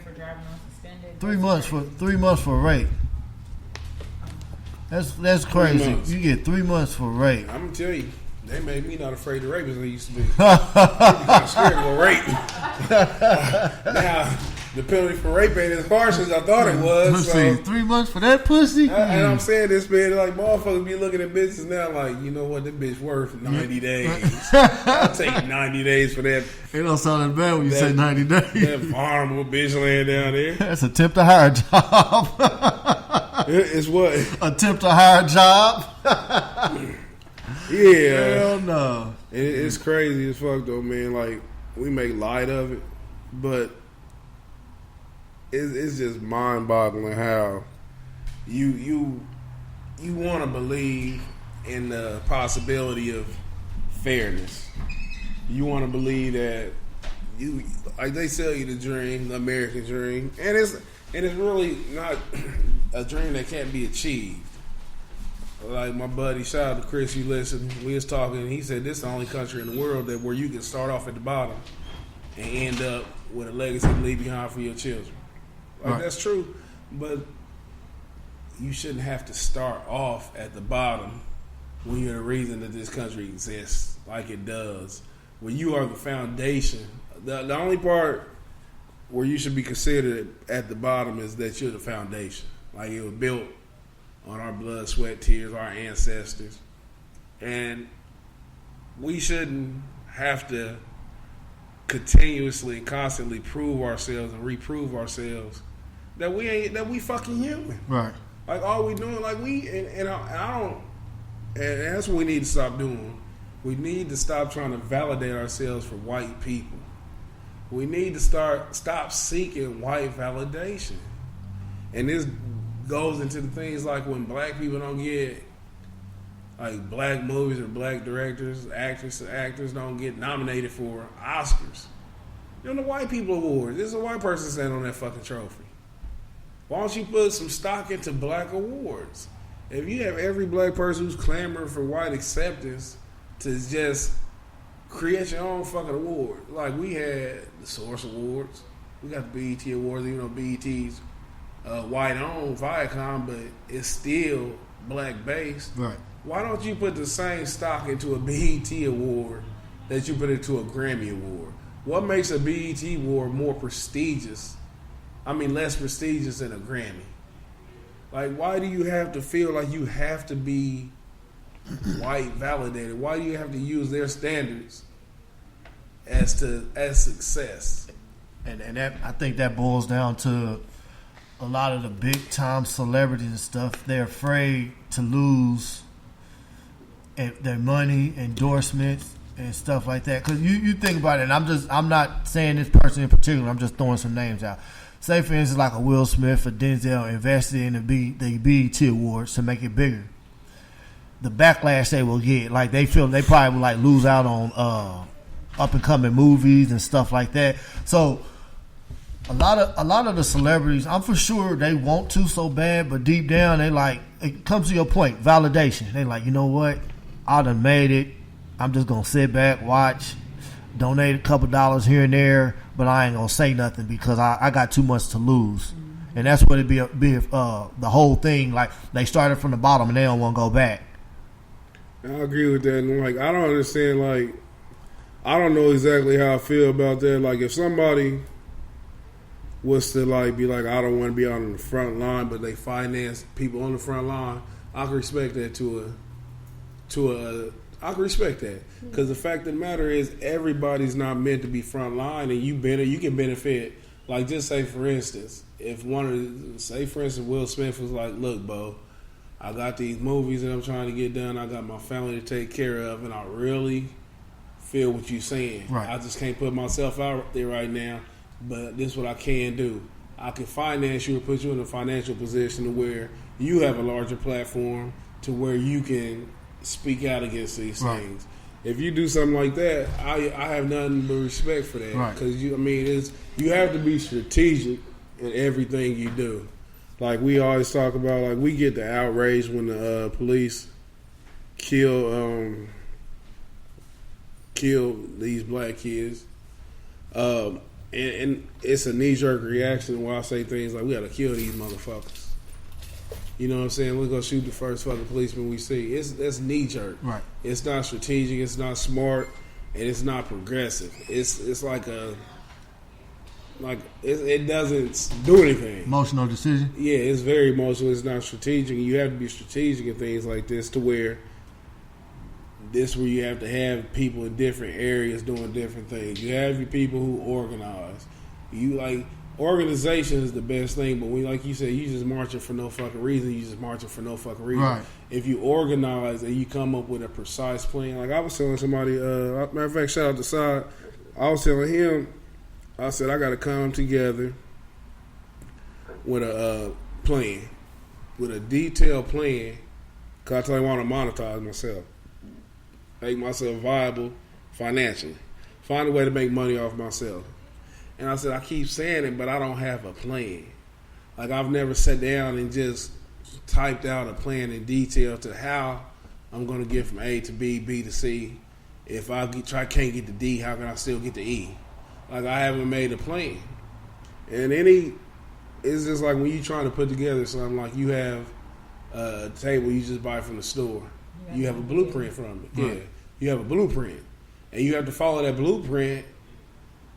for driving on suspended. 3 months for 3 months for rape. That's crazy. You get 3 months for rape. I'm gonna tell you, they made me not afraid to rape as they used to be. I got scared of rape. Now the penalty for rape ain't as harsh as I thought it was. So. 3 months for that pussy. And I'm saying this, man, like motherfuckers be looking at bitches now, like you know what, that bitch worth 90 days. I'll take 90 days for that. It don't sound that bad when you say 90 days. That vulnerable bitch laying down there. That's a temp to hire job. It's what? Attempt to hire job. Yeah. Hell no. It's crazy as fuck though, man. Like we make light of it, but it's just mind-boggling how you want to believe in the possibility of fairness. You want to believe that you like they sell you the dream, the American dream, and it's really not a dream that can't be achieved. Like my buddy, shout out to Chris, you listen. We was talking, and he said this is the only country in the world that where you can start off at the bottom and end up with a legacy to leave behind for your children. Like that's true, but you shouldn't have to start off at the bottom when you're the reason that this country exists like it does. When you are the foundation, the only part where you should be considered at the bottom is that you're the foundation. Like it was built on our blood, sweat, tears, our ancestors. And we shouldn't have to continuously and constantly prove ourselves and reprove ourselves that we fucking human. Right. Like all we doing, like we and I don't, and that's what we need to stop doing. We need to stop trying to validate ourselves for white people. We need to stop seeking white validation. And this goes into the things like when black people don't get like black movies or black directors, actors don't get nominated for Oscars. You know, the white people awards. There's a white person standing on that fucking trophy. Why don't you put some stock into black awards? If you have every black person who's clamoring for white acceptance to just create your own fucking award. Like we had the Source Awards. We got the BET Awards, even though BET's white owned Viacom, but it's still black based. Right. Why don't you put the same stock into a BET award that you put into a Grammy award? What makes a BET award more prestigious? I mean, less prestigious than a Grammy. Like, why do you have to feel like you have to be white validated? Why do you have to use their standards as success? And that I think that boils down to a lot of the big time celebrities and stuff. They're afraid to lose their money, endorsements, and stuff like that. Because you think about it, and I'm not saying this person in particular. I'm just throwing some names out. Say for instance, like a Will Smith or Denzel invested in the BET Awards to make it bigger. The backlash they will get, like they feel they probably will like lose out on up and coming movies and stuff like that. So a lot of the celebrities, I'm for sure they want to so bad, but deep down they like, it comes to your point, validation. They like, you know what, I done made it. I'm just gonna sit back, watch, donate a couple dollars here and there, but I ain't gonna say nothing because I got too much to lose. And that's what it be the whole thing. Like they started from the bottom and they don't want to go back. I agree with that. And like I don't understand. Like I don't know exactly how I feel about that. Like if somebody was to like be like, I don't want to be out on the front line, but they finance people on the front line, I can respect that I can respect that, because the fact of the matter is everybody's not meant to be front line, and you can benefit. Like just say for instance, if Will Smith was like, look, Bo, I got these movies that I'm trying to get done, I got my family to take care of, and I really feel what you're saying. Right. I just can't put myself out there right now, but this is what I can do. I can finance you and put you in a financial position to where you have a larger platform to where you can speak out against these things. If you do something like that, I have nothing but respect for that, because you have to be strategic in everything you do. Like we always talk about, like we get the outrage when the police kill these black kids. and it's a knee-jerk reaction when I say things like, we gotta kill these motherfuckers. You know what I'm saying? We're gonna shoot the first fucking policeman we see. That's knee-jerk. Right. It's not strategic, it's not smart, and it's not progressive. It's like it doesn't do anything. Emotional decision. Yeah, it's very emotional. It's not strategic. You have to be strategic in things like this to where you have to have people in different areas doing different things. You have your people who organize. Organization is the best thing, but like you said, you just marching for no fucking reason. You just marching for no fucking reason. Right. If you organize and you come up with a precise plan, like I was telling somebody, matter of fact, shout out to Side, I was telling him, I said I got to come together with a plan, with a detailed plan, because I tell you I want to monetize myself. Make myself viable financially. Find a way to make money off myself. And I said, I keep saying it, but I don't have a plan. Like, I've never sat down and just typed out a plan in detail to how I'm going to get from A to B, B to C. If I can't get to D, how can I still get to E? Like, I haven't made a plan. And it's just like when you're trying to put together something, like you have a table you just buy from the store. You have a blueprint from it. Right. Yeah. You have a blueprint. And you have to follow that blueprint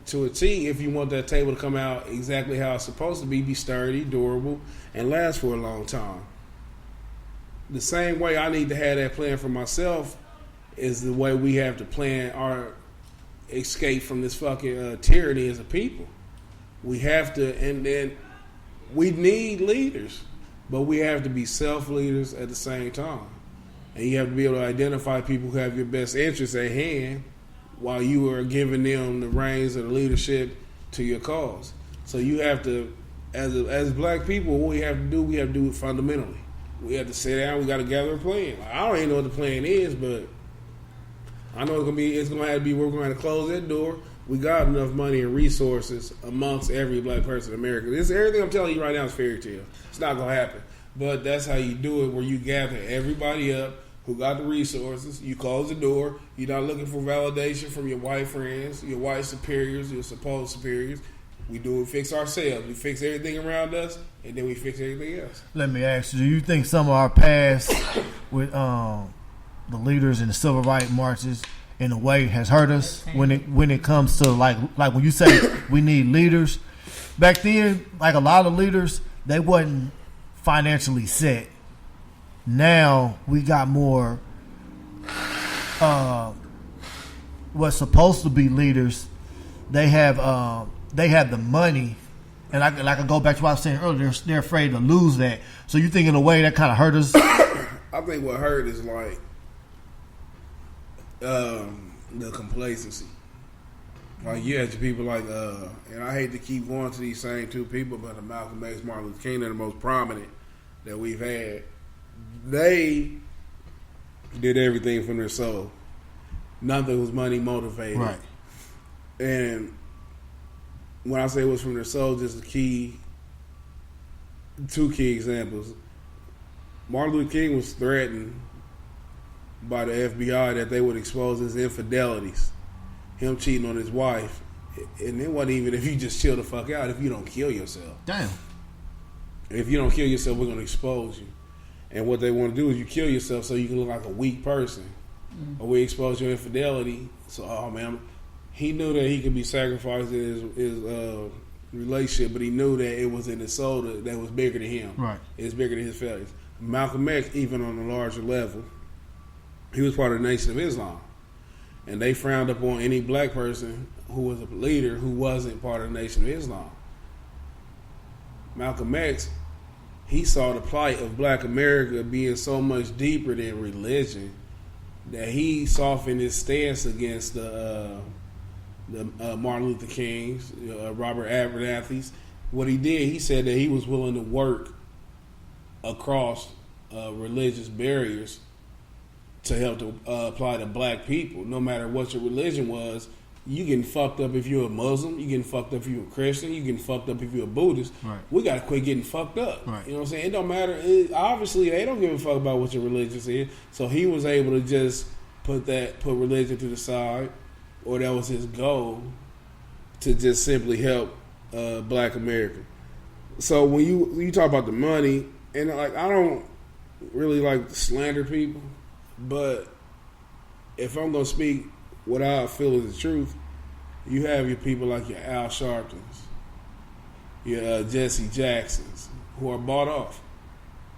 to a T if you want that table to come out exactly how it's supposed to be sturdy, durable, and last for a long time. The same way I need to have that plan for myself is the way we have to plan our escape from this fucking tyranny as a people. We have to, and then we need leaders, but we have to be self-leaders at the same time. And you have to be able to identify people who have your best interests at hand while you are giving them the reins of the leadership to your cause. So you have to, as black people, what we have to do it fundamentally. We have to sit down, we got to gather a plan. Like, I don't even know what the plan is, but I know it's gonna have to be, we're going to close that door. We got enough money and resources amongst every black person in America. Everything I'm telling you right now is fairy tale. It's not going to happen. But that's how you do it, where you gather everybody up who got the resources. You close the door. You're not looking for validation from your white friends, your white superiors, your supposed superiors. We fix ourselves. We fix everything around us, and then we fix everything else. Let me ask you, do you think some of our past with the leaders in the civil rights marches in a way has hurt us when it comes to like when you say we need leaders? Back then, like a lot of leaders, they wasn't financially set. Now we got more what's supposed to be leaders. They have the money, and I could go back to what I was saying earlier. They're afraid to lose that. So you think in a way that kind of hurt us? I think what hurt is like the complacency. Like you had your people like, and I hate to keep going to these same two people, but Malcolm X, Martin Luther King, are the most prominent that we've had. They did everything from their soul. Nothing was money motivated. Right. And when I say it was from their soul, just two key examples. Martin Luther King was threatened by the FBI that they would expose his infidelities, him cheating on his wife. And it wasn't even if you just chill the fuck out, if you don't kill yourself. Damn. If you don't kill yourself, we're going to expose you. And what they want to do is you kill yourself so you can look like a weak person. Mm-hmm. Or we expose your infidelity. So, oh man, he knew that he could be sacrificed in his relationship, but he knew that it was in his soul that was bigger than him. Right. It was bigger than his failures. Malcolm X, even on a larger level, he was part of the Nation of Islam. And they frowned upon any black person who was a leader who wasn't part of the Nation of Islam. Malcolm X, he saw the plight of black America being so much deeper than religion that he softened his stance against the Martin Luther Kings, Robert Abernathy's. What he did, he said that he was willing to work across religious barriers to help to apply to black people, no matter what your religion was. You getting fucked up if you're a Muslim. You getting fucked up if you're a Christian. You getting fucked up if you're a Buddhist. Right. We got to quit getting fucked up. Right. You know what I'm saying? It don't matter. Obviously, they don't give a fuck about what your religion is. So he was able to just put religion to the side, or that was his goal, to just simply help Black America. So when you talk about the money, and like I don't really like to slander people, but if I'm gonna speak what I feel is the truth, you have your people like your Al Sharptons, your Jesse Jacksons, who are bought off.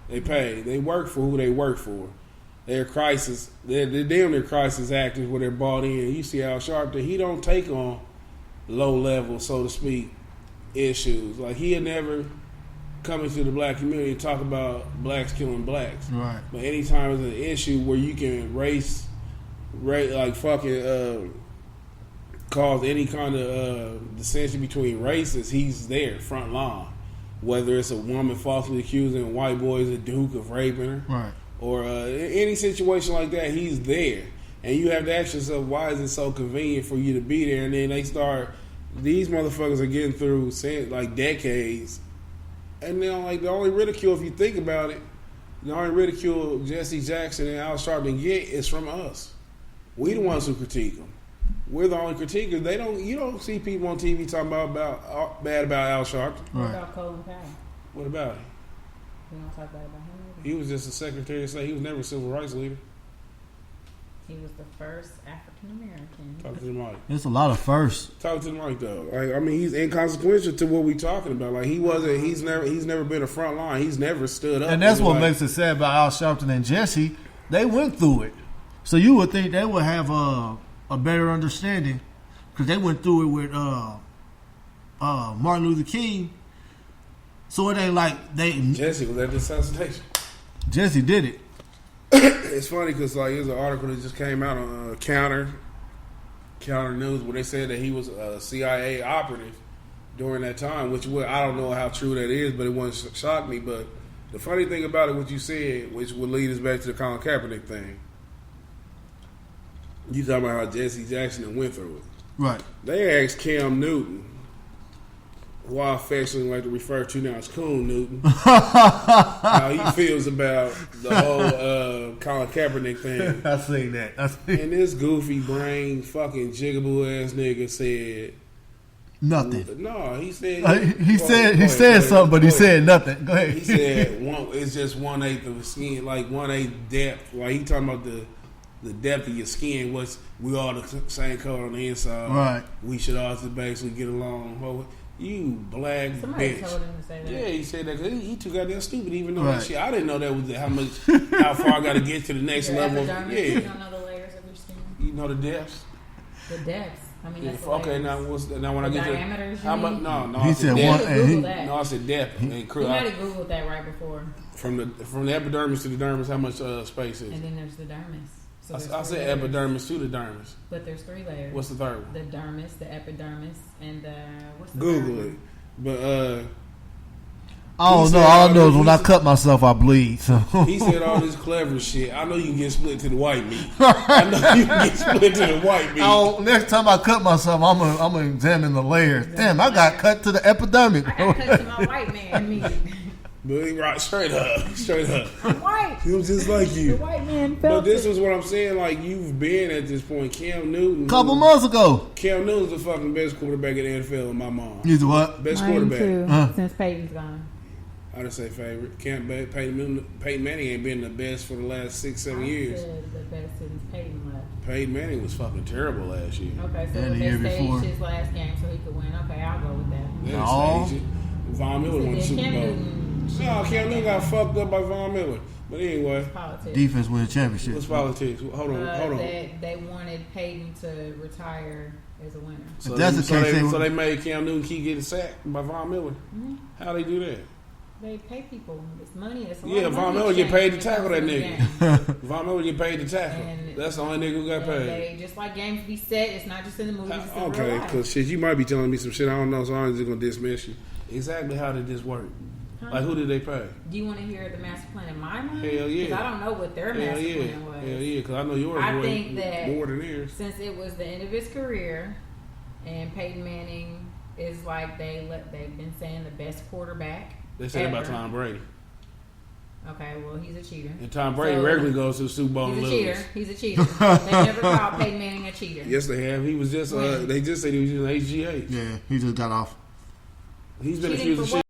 They pay. They work for who they work for. They're crisis. They're damn near crisis actors where they're bought in. You see Al Sharpton, he don't take on low level, so to speak, issues. Like he'll never come into the black community and talk about blacks killing blacks. Right. But anytime there's an issue where you can race like fucking cause any kind of dissension between races, he's there, front line. Whether it's a woman falsely accusing white boys a duke of raping her, right, or any situation like that, he's there. And you have to ask yourself, why is it so convenient for you to be there? And then these motherfuckers are getting through like decades, and then like the only ridicule, if you think about it, the only ridicule Jesse Jackson and Al Sharpton get is from us. We the ones who critique them. We're the only critiquers. You don't see people on TV talking about bad about Al Sharpton. What about Colin Powell? What about him? We don't talk bad about him either. He was just a secretary of state. He was never a civil rights leader. He was the first African American. Talk to the mic. There's a lot of firsts. Talk to the mic though. Like, I mean, he's inconsequential to what we talking about. Like he's never been a front line. He's never stood up. And that's what makes it sad about Al Sharpton and Jesse. They went through it, so you would think they would have a better understanding because they went through it with Martin Luther King. So it ain't like Jesse was at the assassination. Jesse did it. It's funny because like there's an article that just came out on Counter News where they said that he was a CIA operative during that time, which I don't know how true that is, but it wouldn't shock me. But the funny thing about it, what you said, which would lead us back to the Colin Kaepernick thing. You talking about how Jesse Jackson went through it. Right. They asked Cam Newton, who I affectionately like to refer to now as Coon Newton, how he feels about the whole Colin Kaepernick thing. I seen that. And this goofy brain fucking jigaboo ass nigga said nothing. No, he said he said something, but he said nothing. Go ahead. He said it's just 1/8 of the skin, like 1/8 depth. Like he talking about the depth of your skin. Was we all the same color on the inside? Right. We should all just basically get along. You black Somebody bitch. told him to say that. Yeah, he said that because he too goddamn stupid. Even though Right. that shit, I didn't know that was how far I got to get to the next Your level. epidermis, Yeah, you don't know the layers of your skin. you know the depths. The depths. I mean, Yeah, that's the okay, layers. now when I The get to diameters, you how much? mean? No, He I said depth. one. You And Google that. No, I said depth. And You might have Googled that right before. from the epidermis to the dermis, how much space is? And then there's the dermis. So there's I three said layers. epidermis to the dermis. But there's 3 layers. What's the third one? The dermis, the epidermis, and what's the Google third it. one? But I don't know. All I know is when I cut myself, I bleed. So he said all this clever shit. I know you can get split to the white meat. I know you can get split to the white meat. Next time I cut myself, I'm gonna examine the layers. Damn, I got cut to the epidermis. I got cut to my white man meat. But he right straight up. I'm white. He was just like The you. white man But felt this it. is what I'm saying. Like you've been at this point, Cam Newton. Couple months ago. Cam Newton's the fucking best quarterback in the NFL in my mind. He's what? Best Mine quarterback. too, since Peyton's gone. I didn't say favorite. Peyton Manning ain't been the best for the last 6-7 I years. said the best since Peyton left. Peyton Manning was fucking terrible last year. Okay, so And the they year staged before. his last game so he could win. Okay, I'll go with that. They No. staged it. Von Miller won the Then Super Cam Bowl. Newton, No, Cam Newton got fucked up by Von Miller. But anyway, politics. Defense win championship. what's politics? Hold on. They wanted Peyton to retire as a winner. So, that's the case, so they made Cam Newton keep getting sacked by Von Miller. Mm-hmm. How they do that? They pay people. It's money. It's a lot Yeah, of Von money Miller get paid to exchange tackle that when it nigga. comes to the game. Von Miller get paid to tackle. And- That's the only nigga who got And paid. they, just like games be set, it's not just in the movies, it's in real Okay, life. because shit, you might be telling me some shit I don't know, so I'm just gonna dismiss you. Exactly how did this work? Like who did they pay? Do you want to hear the master plan in my mind? Hell yeah. Because I don't know what their Hell master yeah, plan was. hell yeah, because I know yours I was think that more than theirs. Since it was the end of his career, and Peyton Manning is like they've been saying the best quarterback. They said ever. about Tom Brady. Okay, well, he's a cheater. And Tom Brady So, regularly goes to the Super Bowl and He's a loses. cheater. He's a cheater. They never called Peyton Manning a cheater. Yes, they have. He was just. When? They just said he was using HGH. Yeah, he just got off. He's been Cheating accused of for what?